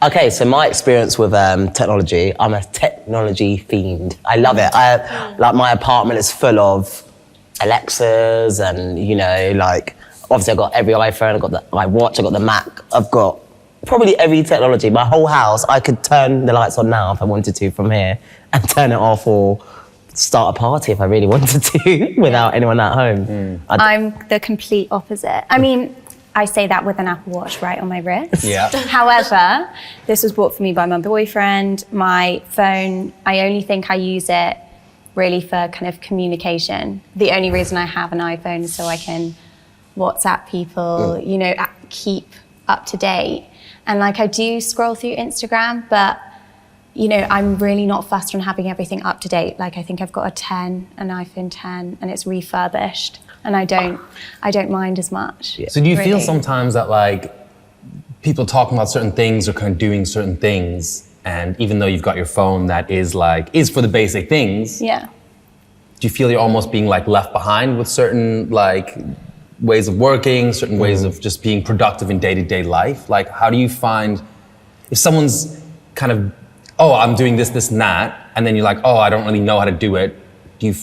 Okay, so my experience with technology, I'm a technology fiend. I love it. Like my apartment is full of Alexas and, you know, like, obviously I've got every iPhone, I've got my watch, I've got the Mac, I've got probably every technology. My whole house, I could turn the lights on now if I wanted to from here and turn it off or start a party if I really wanted to without anyone at home. I'm the complete opposite. I mean, I say that with an Apple Watch right on my wrist. Yeah. However, this was bought for me by my boyfriend. My phone, I only think I use it really for kind of communication. The only reason I have an iPhone is so I can WhatsApp people, you know, keep up to date. And like I do scroll through Instagram, but you know, I'm really not fussed on having everything up to date. Like I think I've got an iPhone 10, and it's refurbished, and I don't mind as much. So do you feel sometimes that like people talking about certain things or kind of doing certain things, and even though you've got your phone that is for the basic things, Yeah. do you feel you're almost being like left behind with certain like ways of working, certain ways of just being productive in day-to-day life? Like how do you find if someone's kind of, oh, I'm doing this, this, and that, and then you're like, oh, I don't really know how to do it.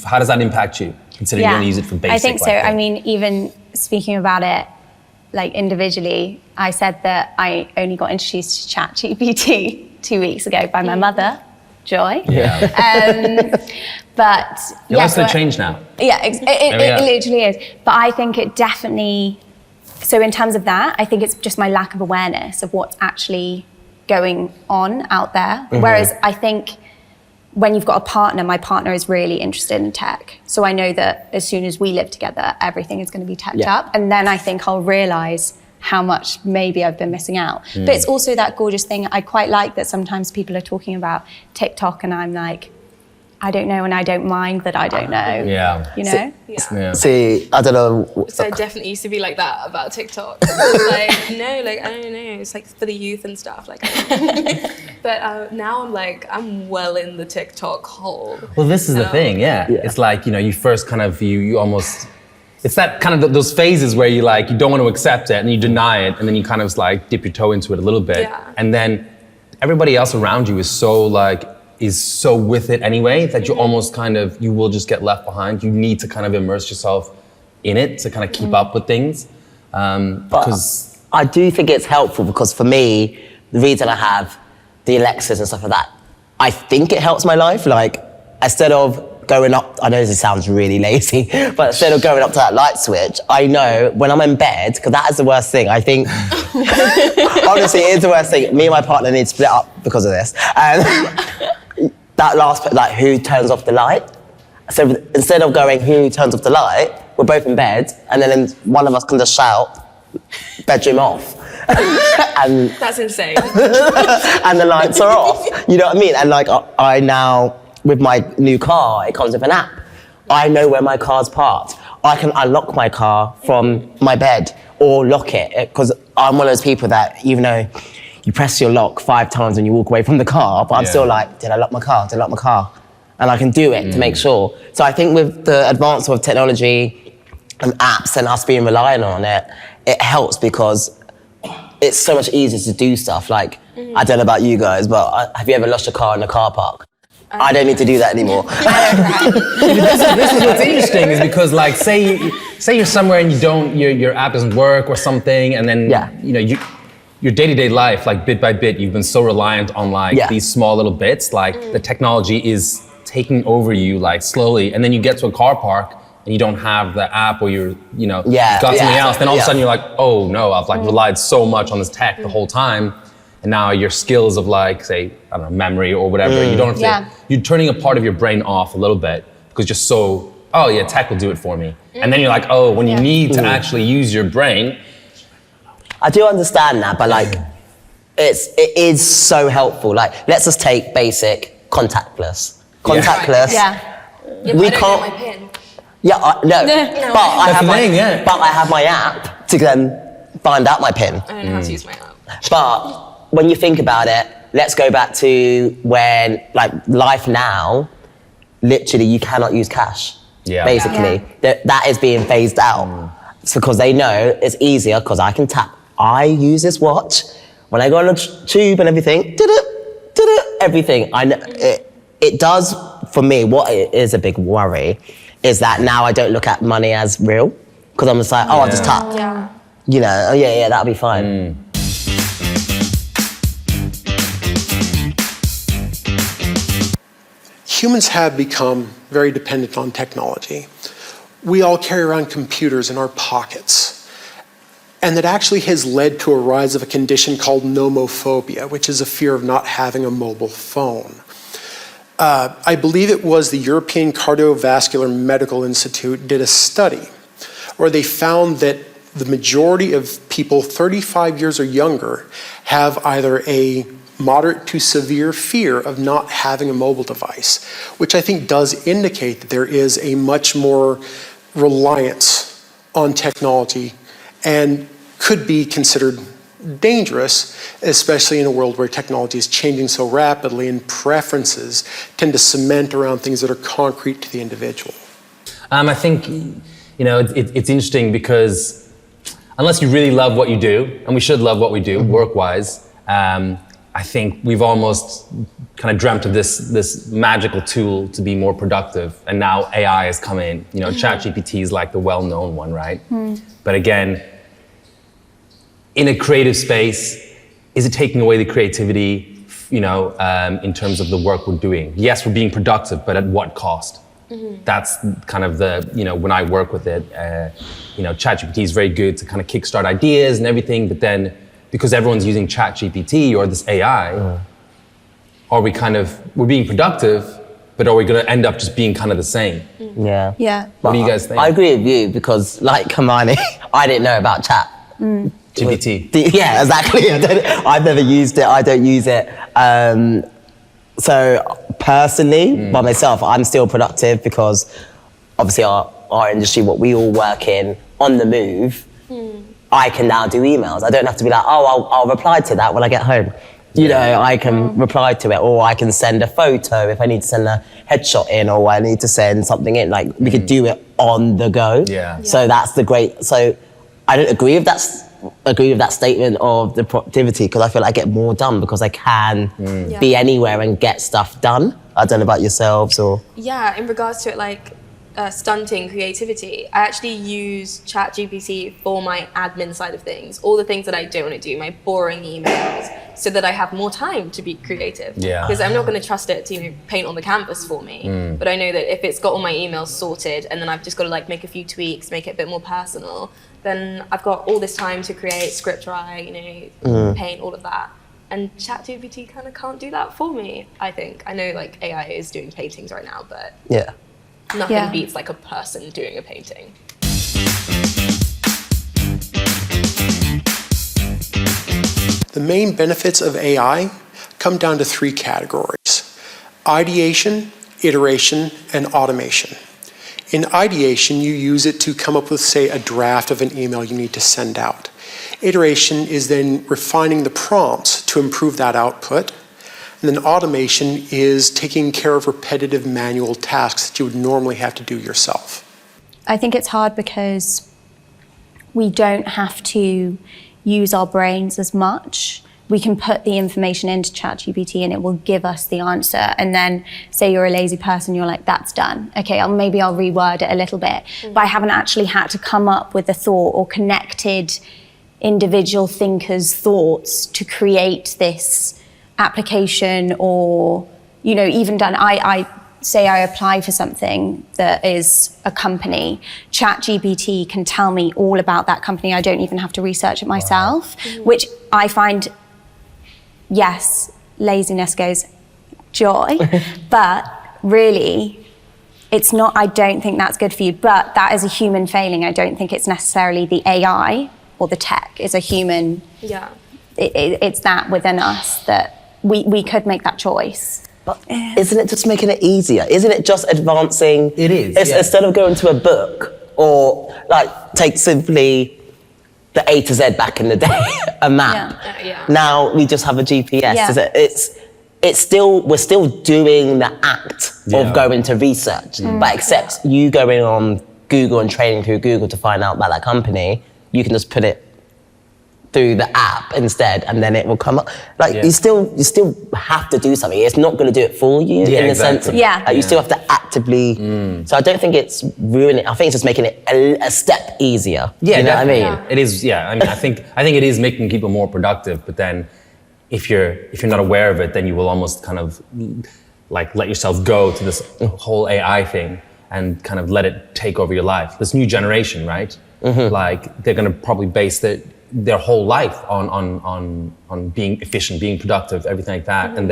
How does that impact you, considering you only use it for basic? I think so. I mean, even speaking about it, like individually, I said that I only got introduced to ChatGPT 2 weeks ago by my mother, Joy. Yeah. But your life's gonna change now. Yeah, it literally is. But I think it definitely. So in terms of that, I think it's just my lack of awareness of what's actually going on out there. Whereas I think when you've got a partner, my partner is really interested in tech. So I know that as soon as we live together, everything is going to be teched up. And then I think I'll realize how much maybe I've been missing out. But it's also that gorgeous thing. I quite like that sometimes people are talking about TikTok and I'm like, I don't know, and I don't mind that I don't know. Yeah. You know? See, I don't know. So I definitely used to be like that about TikTok. Like, no, like, I don't know. It's like for the youth and stuff. Like, but now I'm like, I'm well in the TikTok hole. Well, this is the thing, yeah. It's like, you know, you first kind of, you almost, it's that kind of those phases where you like, you don't want to accept it and you deny it and then you kind of like dip your toe into it a little bit. Yeah. And then everybody else around you is so with it anyway that you almost kind of, you will just get left behind. You need to kind of immerse yourself in it to kind of keep up with things. But I do think it's helpful because for me, the reason I have the Alexas and stuff like that, I think it helps my life. Like instead of going up, I know this sounds really lazy, but instead of going up to that light switch, I know when I'm in bed, because that is the worst thing. I think, honestly, it is the worst thing. Me and my partner need to split up because of this. And that last, like, who turns off the light? So instead of going, who turns off the light, we're both in bed, and then one of us can just shout, bedroom off. And that's insane. And the lights are off. You know what I mean? And like, I now, with my new car, it comes with an app. I know where my car's parked. I can unlock my car from my bed or lock it, because I'm one of those people that, even though you press your lock 5 times when you walk away from the car, but I'm still like, did I lock my car? Did I lock my car? And I can do it to make sure. So I think with the advancement of technology and apps and us being reliant on it, it helps because it's so much easier to do stuff. Like, I don't know about you guys, but have you ever lost your car in a car park? I don't need to do that anymore. This is what's interesting is because, like, say you're somewhere and your app doesn't work or something, and then you know your day-to-day life, like bit by bit, you've been so reliant on like these small little bits. Like the technology is taking over you, like slowly, and then you get to a car park and you don't have the app, or you've got something else. Then all of a sudden you're like, oh no, I've like relied so much on this tech the whole time. And now your skills of like, say, I don't know, memory or whatever, you don't have to, you're turning a part of your brain off a little bit because you're so, oh yeah, tech will do it for me. And then you're like, oh, when you need to actually use your brain. I do understand that, but like, it is so helpful. Like, let's just take basic contactless. Contactless. We can't. My PIN. Yeah, no. But I have my app to then find out my PIN. I don't know how to use my app. But when you think about it, let's go back to when, like, life now, literally you cannot use cash, basically. That is being phased out. It's because they know it's easier because I can tap. I use this watch. when I go on the tube and everything, everything, I know it does for me. What is a big worry is that now I don't look at money as real because I'm just like, I'll just tap. Yeah. You know, yeah, that'll be fine. Humans have become very dependent on technology. We all carry around computers in our pockets. And that actually has led to a rise of a condition called nomophobia, which is a fear of not having a mobile phone. I believe it was the European Cardiovascular Medical Institute did a study where they found that the majority of people 35 years or younger have either a moderate to severe fear of not having a mobile device, which I think does indicate that there is a much more reliance on technology and could be considered dangerous, especially in a world where technology is changing so rapidly and preferences tend to cement around things that are concrete to the individual. I think, you know, it's interesting because unless you really love what you do, and we should love what we do work-wise, I think we've almost kind of dreamt of this magical tool to be more productive, and now AI has come in. You know, ChatGPT is like the well-known one, right? But again, in a creative space, is it taking away the creativity, you know, in terms of the work we're doing? Yes, we're being productive, but at what cost? That's kind of the, you know, when I work with it, you know, ChatGPT is very good to kind of kickstart ideas and everything, but then because everyone's using ChatGPT or this AI, are we kind of, we're being productive, but are we going to end up just being kind of the same? Yeah. What do you guys think? I agree with you because, like Hermione, I didn't know about Chat. GPT. Yeah, exactly. I've never used it. I don't use it. So personally, by myself, I'm still productive because obviously our industry, what we all work in, on the move, I can now do emails. I don't have to be like, oh, I'll reply to that when I get home. You know, I can reply to it, or I can send a photo if I need to send a headshot in, or I need to send something in. Like, we could do it on the go. So that's the great. So I don't agree with that statement of the productivity because I feel like I get more done because I can be anywhere and get stuff done. I don't know about yourselves or. Yeah, in regards to it, like stunting creativity, I actually use ChatGPT for my admin side of things, all the things that I don't want to do, my boring emails, so that I have more time to be creative. Because I'm not going to trust it to, you know, paint on the canvas for me. But I know that if it's got all my emails sorted and then I've just got to like make a few tweaks, make it a bit more personal, then I've got all this time to create, script write, you know, paint, all of that. And ChatGPT kind of can't do that for me, I think. I know like AI is doing paintings right now, but nothing beats like a person doing a painting. The main benefits of AI come down to three categories: ideation, iteration, and automation. In ideation, you use it to come up with, say, a draft of an email you need to send out. Iteration is then refining the prompts to improve that output. And then automation is taking care of repetitive manual tasks that you would normally have to do yourself. I think it's hard because we don't have to use our brains as much. We can put the information into ChatGPT and it will give us the answer. And then say you're a lazy person, you're like, that's done. Okay, maybe I'll reword it a little bit. But I haven't actually had to come up with a thought or connected individual thinkers' thoughts to create this application, or, you know, even done, I say I apply for something that is a company, ChatGPT can tell me all about that company. I don't even have to research it myself, which I find, yes, laziness goes joy, but really, it's not, I don't think that's good for you, but that is a human failing. I don't think it's necessarily the AI or the tech, it's a human, it's that within us that we could make that choice. But isn't it just making it easier? Isn't it just advancing? It is. Instead of going to a book or like take simply the A to Z back in the day, a map. Now we just have a GPS. It's still, we're still doing the act of going to research, but except you going on Google and training through Google to find out about that company, you can just put through the app instead, and then it will come up. Like you still have to do something. It's not going to do it for you in the sense of you still have to actively. So I don't think it's ruining. I think it's just making it a step easier. Yeah, you know what I mean? Yeah. It is. Yeah, I mean, I think it is making people more productive. But then, if you're not aware of it, then you will almost kind of like let yourself go to this whole AI thing and kind of let it take over your life. This new generation, right? Like they're going to probably base their whole life on being efficient, being productive, everything like that, and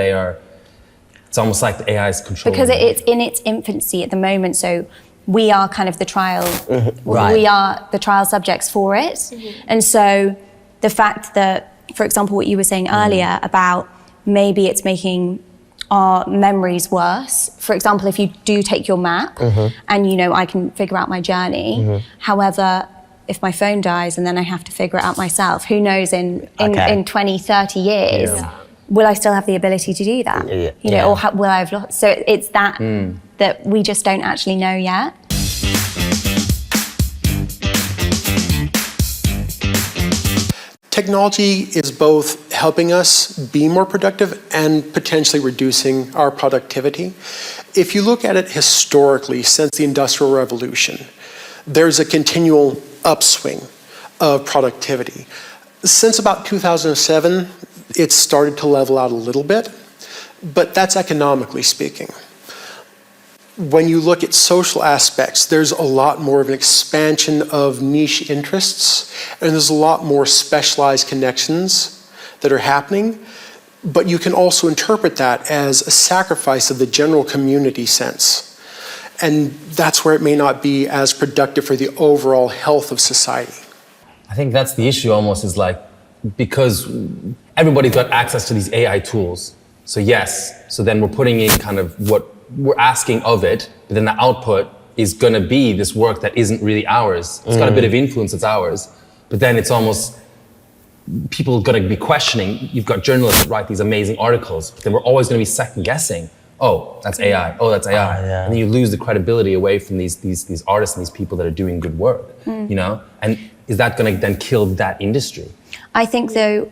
it's almost like the AI is controlling. Because it's in its infancy at the moment, so we are kind of the trial, we are the trial subjects for it. And so the fact that, for example, what you were saying earlier about maybe it's making our memories worse. For example, if you do take your map and I can figure out my journey, however, if my phone dies and then I have to figure it out myself, who knows in 20, 30 years, will I still have the ability to do that? Or will I have lost? So it's that that we just don't actually know yet. Technology is both helping us be more productive and potentially reducing our productivity. If you look at it historically, since the Industrial Revolution, there's a continual upswing of productivity. Since about 2007, it's started to level out a little bit, but that's economically speaking. When you look at social aspects, there's a lot more of an expansion of niche interests, and there's a lot more specialized connections that are happening, but you can also interpret that as a sacrifice of the general community sense. And that's where it may not be as productive for the overall health of society. I think that's the issue almost, is like, because everybody's got access to these AI tools. So then we're putting in kind of what we're asking of it, but then the output is gonna be this work that isn't really ours. It's got a bit of influence, it's ours, but then it's almost, people are gonna be questioning. You've got journalists that write these amazing articles, but then we're always gonna be second guessing. Oh, that's AI. Oh, that's AI. And then you lose the credibility away from these artists and these people that are doing good work, And is that going to then kill that industry? I think, though,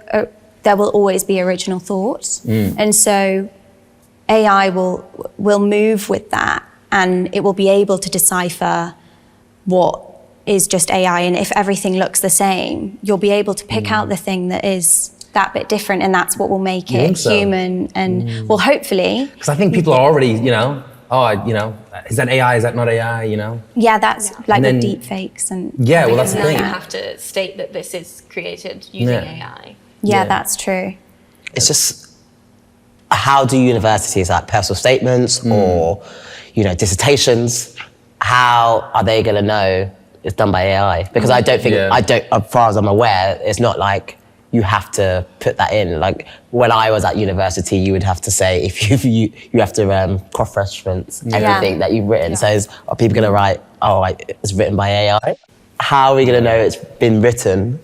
there will always be original thought. And so AI will move with that, and it will be able to decipher what is just AI. And if everything looks the same, you'll be able to pick out the thing that is that bit different, and that's what will make it human. And well, hopefully, because I think people are already, is that AI? Is that not AI? Yeah, that's like with deep fakes and. Yeah, well, that's the thing. You have to state that this is created using AI. Yeah, that's true. It's just, how do universities, like personal statements or, dissertations, how are they going to know it's done by AI? Because I don't think, as far as I'm aware, it's not like you have to put that in. Like when I was at university, you would have to say, if you have to cross-reference everything that you've written. So are people going to write, it's written by AI? How are we going to know it's been written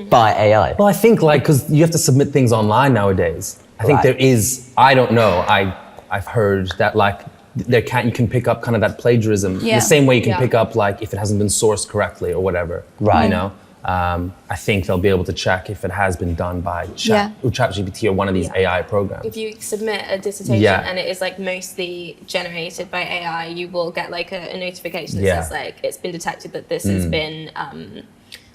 by AI? Well, I think because you have to submit things online nowadays. I think there is, I don't know, I've heard that you can pick up kind of that plagiarism in the same way you can pick up if it hasn't been sourced correctly or whatever. I think they'll be able to check if it has been done by ChatGPT or one of these AI programs. If you submit a dissertation and it is mostly generated by AI, you will get a notification that says it's been detected that this has been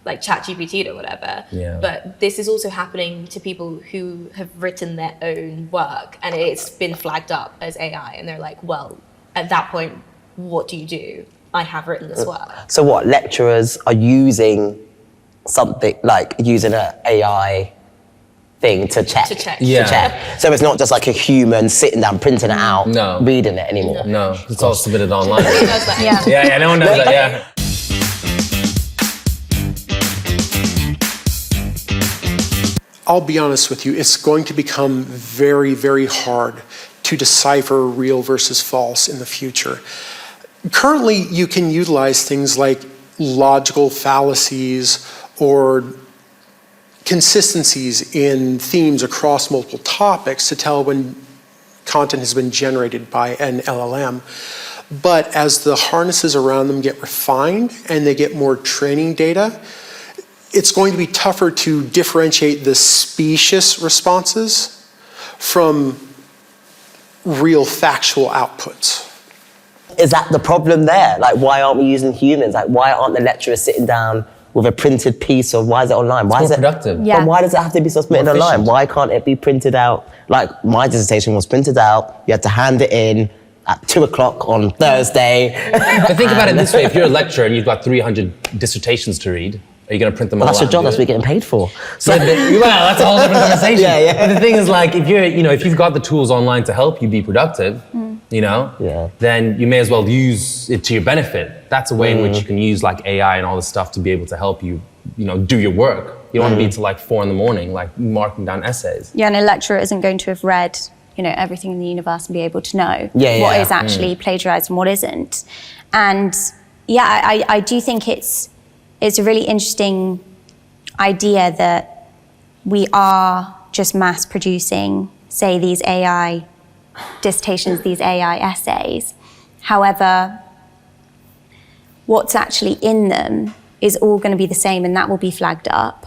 ChatGPT or whatever. But this is also happening to people who have written their own work and it's been flagged up as AI, and they're like, well, at that point, what do you do? I have written this work. So what, lecturers are using something using an AI thing to check? To check. So it's not just like a human sitting down, printing it out, reading it anymore. No, it's all submitted online. Nobody knows that. Yeah, no one knows that, I'll be honest with you, it's going to become very, very hard to decipher real versus false in the future. Currently, you can utilize things like logical fallacies or consistencies in themes across multiple topics to tell when content has been generated by an LLM. But as the harnesses around them get refined and they get more training data, it's going to be tougher to differentiate the specious responses from real factual outputs. Is that the problem there? Like, why aren't we using humans? Like, why aren't the lecturers sitting down with a printed piece, or why is it online? Why It's is more it productive. Yeah. But why does it have to be submitted More online? efficient. Why can't it be printed out? Like, my dissertation was printed out. You had to hand it in at 2 o'clock on Thursday. But think about it this way: if you're a lecturer and you've got 300 dissertations to read, are you going to print them all That's out your job. and That's do what you're it? getting paid for. So, Well, that's a whole different conversation. Yeah. But the thing is, like, if you've got the tools online to help you be productive, Yeah. then you may as well use it to your benefit. That's a way in which you can use like AI and all this stuff to be able to help you, do your work. You don't want to be till like 4 a.m, like marking down essays. Yeah, and a lecturer isn't going to have read, everything in the universe and be able to know Yeah, what yeah. is actually plagiarized and what isn't. And yeah, I do think it's a really interesting idea that we are just mass producing, say, these AI dissertations, these AI essays. However, what's actually in them is all going to be the same, and that will be flagged up.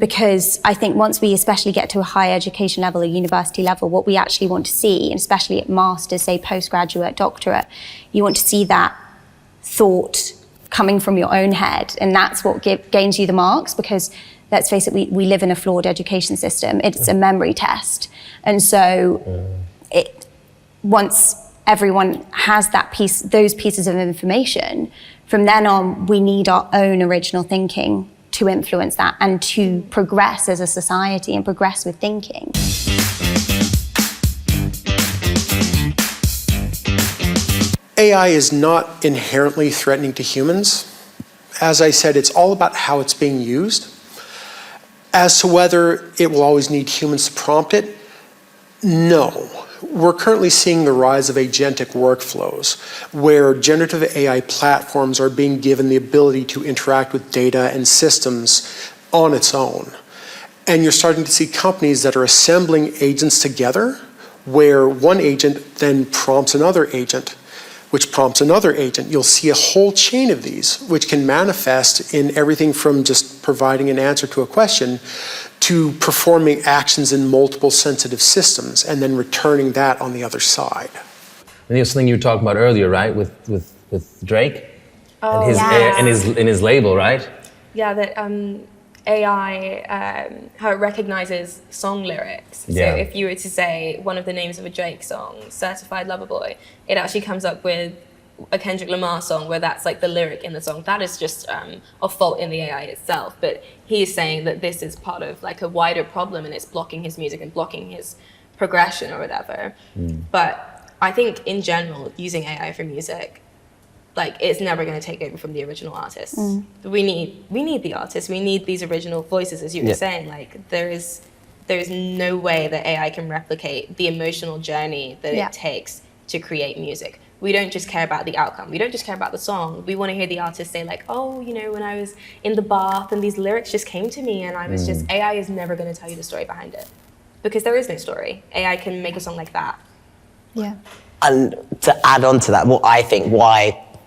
Because I think once we especially get to a higher education level, a university level, what we actually want to see, and especially at master's, say postgraduate, doctorate, you want to see that thought coming from your own head. And that's what gains you the marks, because let's face it, we live in a flawed education system. It's a memory test. And so once everyone has those pieces of information, from then on, we need our own original thinking to influence that and to progress as a society and progress with thinking. AI is not inherently threatening to humans. As I said, it's all about how it's being used. As to whether it will always need humans to prompt it, no. We're currently seeing the rise of agentic workflows, where generative AI platforms are being given the ability to interact with data and systems on its own. And you're starting to see companies that are assembling agents together, where one agent then prompts another agent, which prompts another agent. You'll see a whole chain of these, which can manifest in everything from just providing an answer to a question to performing actions in multiple sensitive systems and then returning that on the other side. And there's something you were talking about earlier, right, with Drake Oh, and his yes. in his label, right? Yeah, that AI, how it recognizes song lyrics. Yeah. So if you were to say one of the names of a Drake song, Certified Lover Boy, it actually comes up with a Kendrick Lamar song where that's like the lyric in the song. That is just a fault in the AI itself. But he's saying that this is part of like a wider problem and it's blocking his music and blocking his progression or whatever. But I think in general, using AI for music, like it's never going to take over from the original artists. We need the artists. We need these original voices, as you were saying. Like there is no way that AI can replicate the emotional journey that it takes to create music. We don't just care about the outcome. We don't just care about the song. We want to hear the artist say like, oh, when I was in the bath and these lyrics just came to me and I was just, AI is never going to tell you the story behind it. Because there is no story. AI can make a song like that. Yeah. And to add on to that,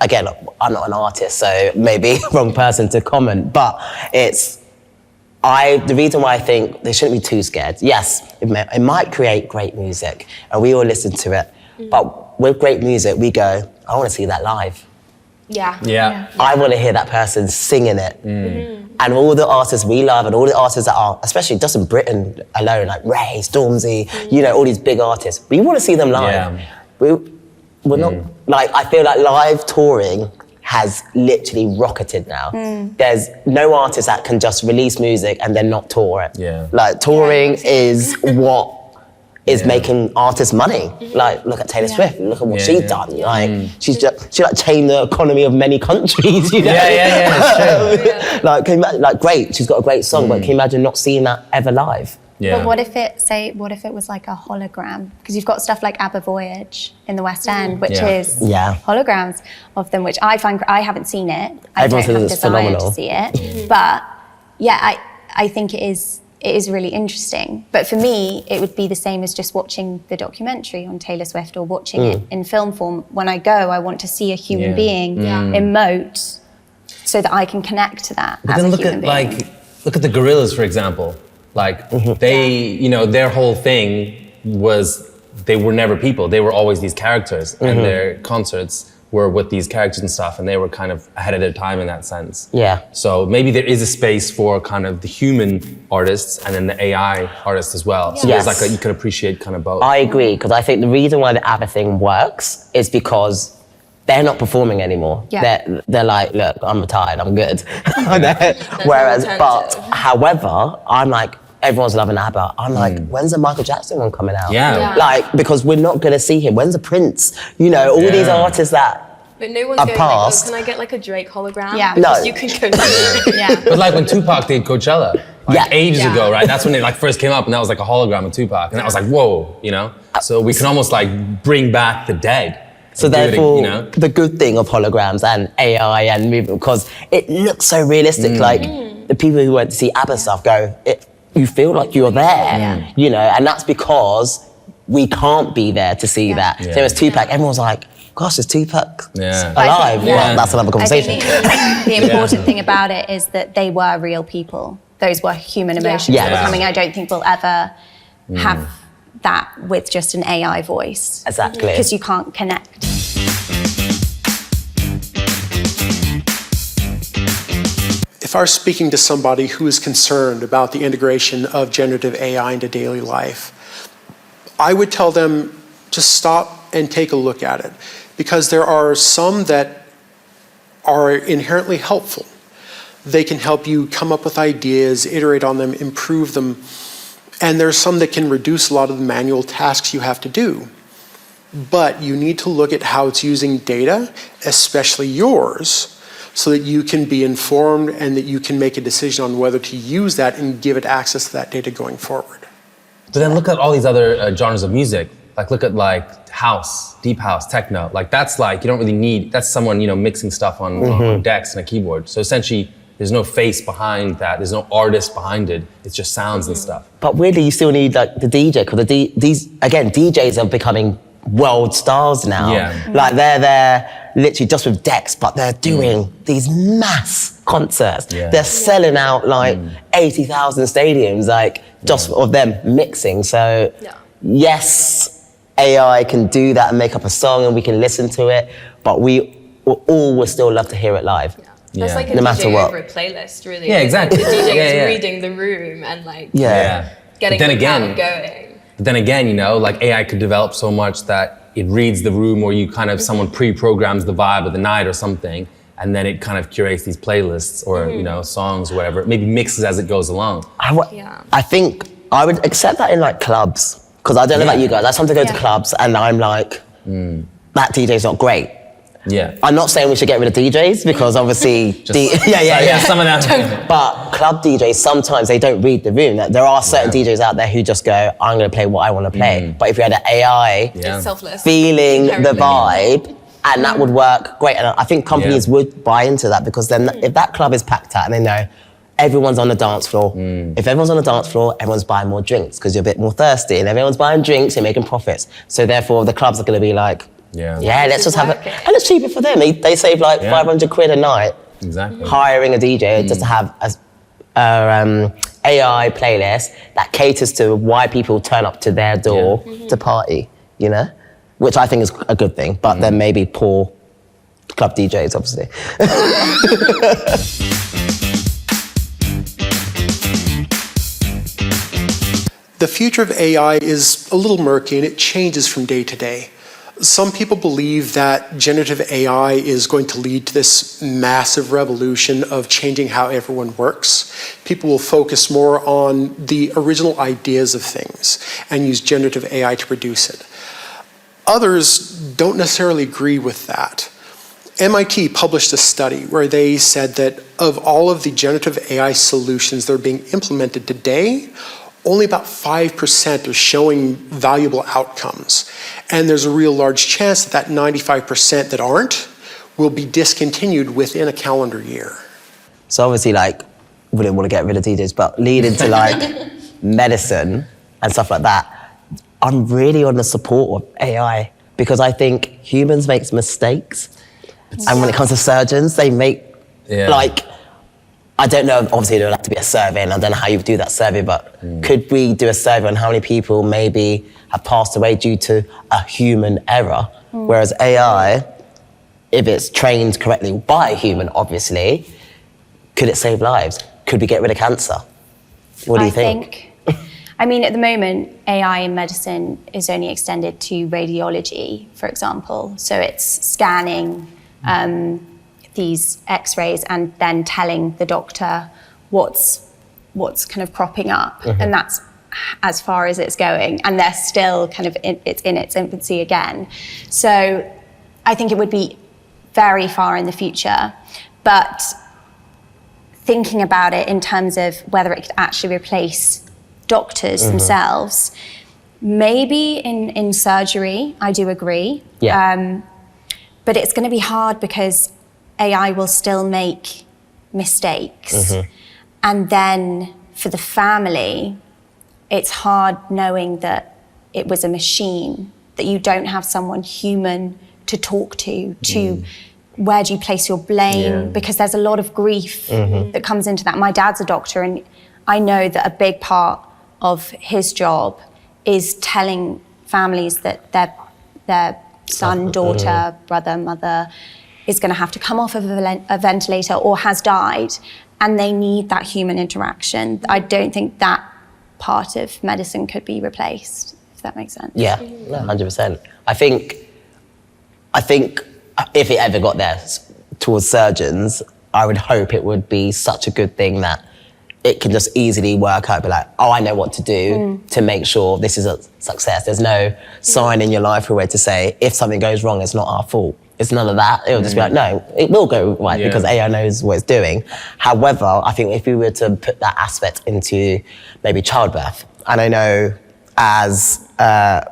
again, I'm not an artist, so maybe wrong person to comment, but the reason why I think they shouldn't be too scared. Yes, it might create great music and we all listen to it, but with great music, we go, I want to see that live. Yeah. I want to hear that person singing it. And all the artists we love and all the artists that are, especially just in Britain alone, like Ray, Stormzy, all these big artists, we want to see them live. Yeah. We're not, I feel like live touring has literally rocketed now. There's no artist that can just release music and then not tour it. Yeah. Like touring is what is making artists money. Like look at Taylor Swift, look at what she's done. Like she changed the economy of many countries, It's true. Great, she's got a great song, but can you imagine not seeing that ever live? Yeah. But what if it was like a hologram? Because you've got stuff like ABBA Voyage in the West End, which is holograms of them, which I haven't seen it. I Everyone don't have says it's desire phenomenal. to see it. But yeah, I think it is really interesting. But for me, it would be the same as just watching the documentary on Taylor Swift or watching it in film form. When I go, I want to see a human being emote so that I can connect to that But as then a look human at being. look at the gorillas, for example. Like they, their whole thing was they were never people. They were always these characters, and their concerts were with these characters and stuff, and they were kind of ahead of their time in that sense. Yeah. So maybe there is a space for kind of the human artists and then the AI artists as well. So Yes. there's like you can appreciate kind of both. I agree, because I think the reason why the ABBA thing works is because they're not performing anymore. Yeah. They're like, look, I'm retired, I'm good. Whereas, however, I'm like, everyone's loving ABBA. I'm like, when's the Michael Jackson one coming out? Yeah. Like, because we're not gonna see him. When's the Prince? All these artists that But no one's I've going passed. like, oh, can I get like a Drake hologram? Yeah. Because No. you can go to Yeah. But like when Tupac did Coachella, ages Yeah. ago, right? That's when it like first came up, and that was like a hologram of Tupac, and that was like, whoa, So we can almost like bring back the dead. So and do it, therefore, the good thing of holograms and AI and movement, because it looks so realistic. Like the people who went to see ABBA stuff go, you feel like you're there, and that's because we can't be there to see that. Yeah. Same as Tupac, everyone's like, gosh, is Tupac Yeah. alive? Yeah. Well, that's another I conversation. think the important thing about it is that they were real people. Those were human emotions Yeah. that were Yeah. coming. I don't think we'll ever have that with just an AI voice. Exactly. Because you can't connect. If I were speaking to somebody who is concerned about the integration of generative AI into daily life, I would tell them just stop and take a look at it, because there are some that are inherently helpful. They can help you come up with ideas, iterate on them, improve them, and there's some that can reduce a lot of the manual tasks you have to do. But you need to look at how it's using data, especially yours, so that you can be informed and that you can make a decision on whether to use that and give it access to that data going forward. But then look at all these other genres of music. Like look at like house, deep house, techno. Like that's like, you don't really need, that's someone, mixing stuff on decks and a keyboard. So essentially, there's no face behind that. There's no artist behind it. It's just sounds and stuff. But weirdly, you still need like the DJ, because DJs are becoming world stars now. Yeah. Like they're there literally just with decks, but they're doing these mass concerts. Yeah. They're selling out like 80,000 stadiums, like just of them mixing. So yes, AI can do that and make up a song and we can listen to it, but we all would still love to hear it live. That's like a No DJ matter what. over a playlist, really. Yeah, exactly. The DJ Yeah, is yeah. reading the room and like Yeah. getting But then the crowd again- going. But then again, like AI could develop so much that it reads the room, or you kind of, someone pre-programs the vibe of the night or something, and then it kind of curates these playlists or, songs or whatever. It maybe mixes as it goes along. I think I would accept that in like clubs, because I don't know about you guys. I sometimes go to clubs and I'm like, that DJ's not great. Yeah. I'm not saying we should get rid of DJs, because obviously, Some of that. But club DJs, sometimes they don't read the room. There are certain DJs out there who just go, I'm going to play what I want to play. But if you had an AI It's selfless. feeling the Inherently. vibe, and that would work great. And I think companies would buy into that, because then if that club is packed out and they know everyone's on the dance floor, if everyone's on the dance floor, everyone's buying more drinks because you're a bit more thirsty, and everyone's buying drinks, you're making profits. So therefore, the clubs are going to be like, let's just have it. And it's cheaper for them. They save like 500 quid a night hiring a DJ just to have a AI playlist that caters to why people turn up to their door to party, which I think is a good thing, but then maybe poor club DJs, obviously. The future of AI is a little murky and it changes from day to day. Some people believe that generative AI is going to lead to this massive revolution of changing how everyone works. People will focus more on the original ideas of things and use generative AI to produce it. Others don't necessarily agree with that. MIT published a study where they said that of all of the generative AI solutions that are being implemented today, only about 5% are showing valuable outcomes. And there's a real large chance that 95% that aren't will be discontinued within a calendar year. So obviously, like, we didn't want to get rid of DJs, but leading to like medicine and stuff like that, I'm really on the support of AI, because I think humans make mistakes. And when it comes to surgeons, they make, like, I don't know, obviously there would have to be a survey, and I don't know how you would do that survey, but could we do a survey on how many people maybe have passed away due to a human error? Whereas AI, if it's trained correctly by a human, obviously, could it save lives? Could we get rid of cancer? What do you think? I mean, at the moment, AI in medicine is only extended to radiology, for example. So it's scanning these X-rays and then telling the doctor what's kind of cropping up, and that's as far as it's going. And they're still kind of it's in its infancy again. So I think it would be very far in the future, but thinking about it in terms of whether it could actually replace doctors themselves, maybe in surgery, I do agree. Yeah. But it's going to be hard because AI will still make mistakes. And then for the family, it's hard knowing that it was a machine, that you don't have someone human to talk to where do you place your blame? Because there's a lot of grief that comes into that. My dad's a doctor, and I know that a big part of his job is telling families that their son, daughter, brother, mother is going to have to come off of a ventilator or has died, and they need that human interaction. I don't think that part of medicine could be replaced, if that makes sense. Yeah, 100%. I think if it ever got there towards surgeons, I would hope it would be such a good thing that it can just easily work out, be like, oh, I know what to do to make sure this is a success. There's no sign in your life where to say, if something goes wrong, it's not our fault. It's none of that. It'll just be like, no, it will go right because AI knows what it's doing. However, I think if we were to put that aspect into maybe childbirth, and I know as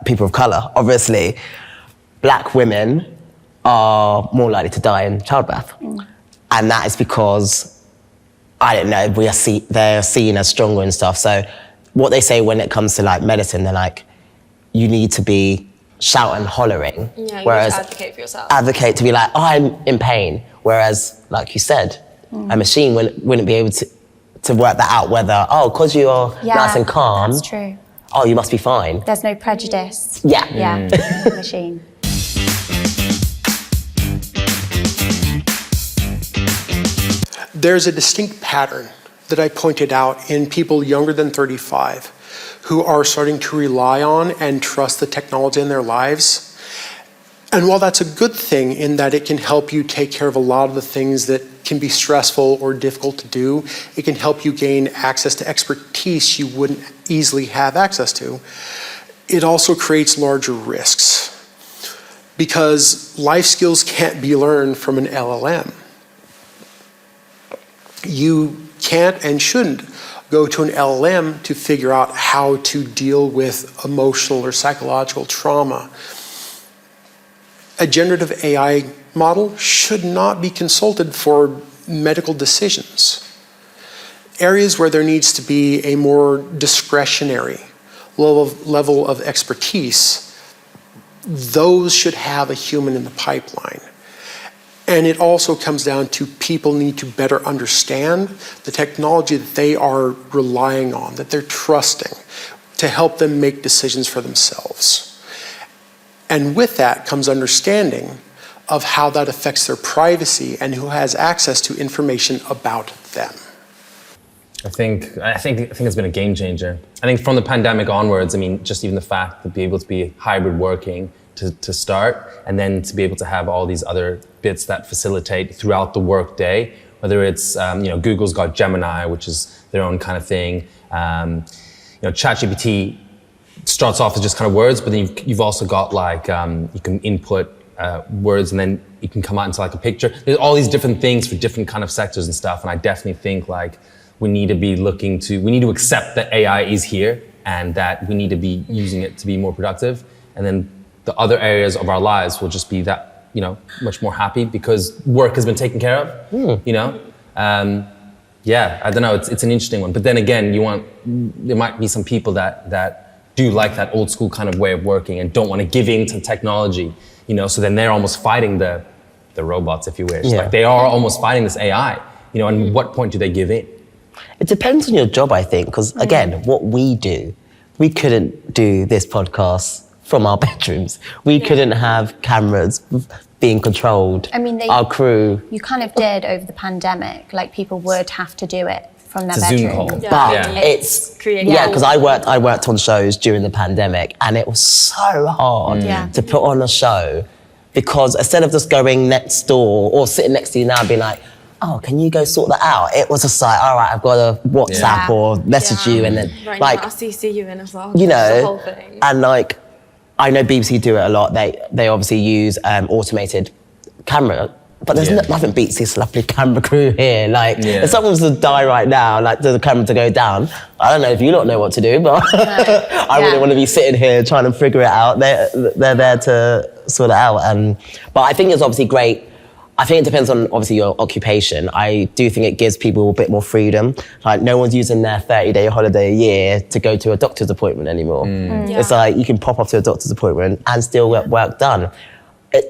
people of colour, obviously, black women are more likely to die in childbirth. And that is because, I don't know, they're seen as stronger and stuff. So what they say when it comes to like medicine, they're like, you need to be shouting, hollering. Yeah, you whereas need to advocate for yourself. Advocate to be like, oh, I'm in pain. Whereas, like you said, a machine wouldn't be able to work that out whether, oh, because you are nice and calm. That's true. Oh, you must be fine. There's no prejudice. Yeah. Machine. There's a distinct pattern that I pointed out in people younger than 35 who are starting to rely on and trust the technology in their lives. And while that's a good thing in that it can help you take care of a lot of the things that can be stressful or difficult to do, it can help you gain access to expertise you wouldn't easily have access to, it also creates larger risks because life skills can't be learned from an LLM. You can't and shouldn't go to an LLM to figure out how to deal with emotional or psychological trauma. A generative AI model should not be consulted for medical decisions. Areas where there needs to be a more discretionary level of expertise, those should have a human in the pipeline. And it also comes down to people need to better understand the technology that they are relying on, that they're trusting, to help them make decisions for themselves. And with that comes understanding of how that affects their privacy and who has access to information about them. I think it's been a game changer. I think from the pandemic onwards, I mean, just even the fact to be able to be hybrid working to start, and then to be able to have all these other bits that facilitate throughout the work day, whether it's, Google's got Gemini, which is their own kind of thing. ChatGPT starts off as just kind of words, but then you've also got like, you can input words and then it can come out into like a picture. There's all these different things for different kind of sectors and stuff. And I definitely think like we need to accept that AI is here and that we need to be using it to be more productive. And then the other areas of our lives will just be that, much more happy because work has been taken care of, I don't know, it's an interesting one. But then again, there might be some people that do like that old school kind of way of working and don't want to give in to technology, so then they're almost fighting the robots, if you wish. Yeah. Like they are almost fighting this AI, You know, and what point do they give in? It depends on your job, I think, because again, what we do, we couldn't do this podcast from our bedrooms. We couldn't have cameras being controlled. I mean, our crew. You kind of did over the pandemic. Like, people would have to do it from their It's a Zoom bedroom. call. But it's creative. because I worked on shows during the pandemic, and it was so hard to put on a show, because instead of just going next door or sitting next to you now and being like, oh, can you go sort that out? It was just like, all right, I've got to WhatsApp or message you, and then Right like, now, I'll CC you in as well. you The whole know, thing. and like, I know BBC do it a lot. They obviously use automated camera, but there's nothing beats this lovely camera crew here. Like, if someone was to die right now, like, for the camera to go down, I don't know if you don't know what to do, but I wouldn't want to be sitting here trying to figure it out. They're there to sort it out. But I think it's obviously great. I think it depends on obviously your occupation. I do think it gives people a bit more freedom. Like, no one's using their 30-day holiday a year to go to a doctor's appointment anymore. It's like you can pop up to a doctor's appointment and still get work done. And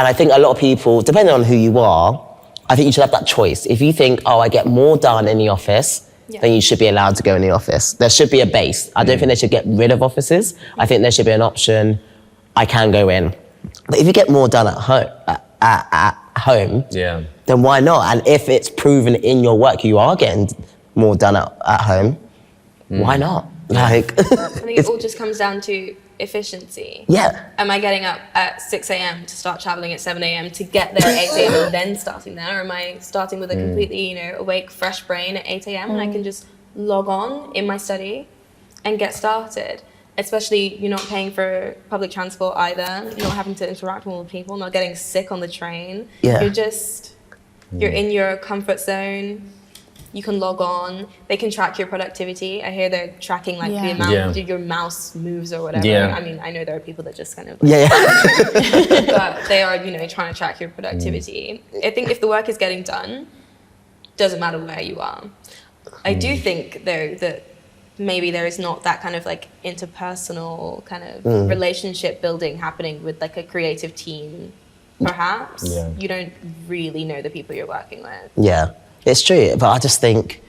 I think a lot of people, depending on who you are, I think you should have that choice. If you think, oh, I get more done in the office, then you should be allowed to go in the office. There should be a base. I don't think they should get rid of offices. I think there should be an option, I can go in. But if you get more done at home, then why not? And if it's proven in your work you are getting more done at home, why not? Like, I think it all just comes down to efficiency. Am I getting up at 6 a.m. to start traveling at 7 a.m. to get there at 8 a.m. and then starting there? Or am I starting with a completely, awake, fresh brain at 8 a.m. and I can just log on in my study and get started? Especially, you're not paying for public transport either. You're not having to interact with more people, not getting sick on the train. You're in your comfort zone. You can log on. They can track your productivity. I hear they're tracking like the amount your mouse moves or whatever. I mean, I know there are people that just kind of but they are, trying to track your productivity. I think if the work is getting done, doesn't matter where you are. I do think though that maybe there is not that kind of like interpersonal kind of relationship building happening with like a creative team. Perhaps you don't really know the people you're working with. It's true, but I just think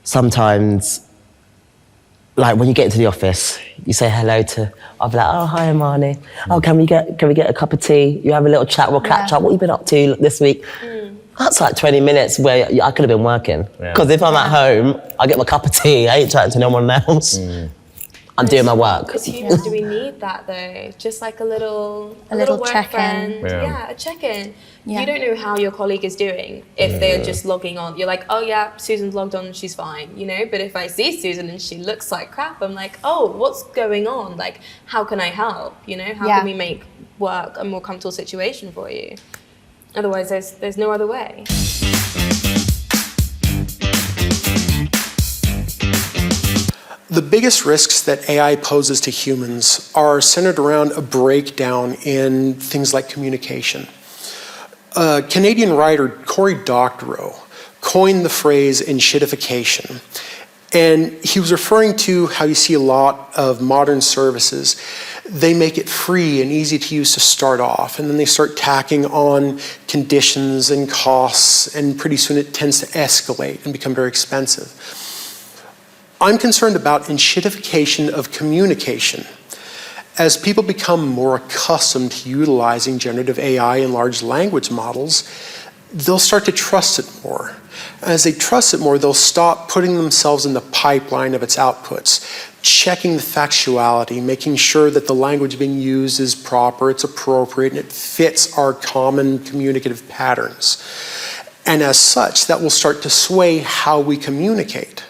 sometimes, like when you get into the office, you say hello to, I'll be like, oh, hi, Amani. Oh, can we get a cup of tea? You have a little chat, we'll catch up. What have you been up to this week? That's like 20 minutes where I could have been working. Because if I'm at home, I get my cup of tea, I ain't chatting to no one else. I'm doing my work. As humans, do we need that though? Just like a little work check-in. friend. A check-in. You don't know how your colleague is doing if they're just logging on. You're like, oh yeah, Susan's logged on and she's fine, But if I see Susan and she looks like crap, I'm like, oh, what's going on? Like, how can I help? How can we make work a more comfortable situation for you? Otherwise, there's no other way. The biggest risks that AI poses to humans are centered around a breakdown in things like communication. Canadian writer Cory Doctorow coined the phrase enshittification. And he was referring to how you see a lot of modern services. They make it free and easy to use to start off, and then they start tacking on conditions and costs, and pretty soon it tends to escalate and become very expensive. I'm concerned about enshittification of communication. As people become more accustomed to utilizing generative AI and large language models, they'll start to trust it more. As they trust it more, they'll stop putting themselves in the pipeline of its outputs, checking the factuality, making sure that the language being used is proper, it's appropriate, and it fits our common communicative patterns. And as such, that will start to sway how we communicate.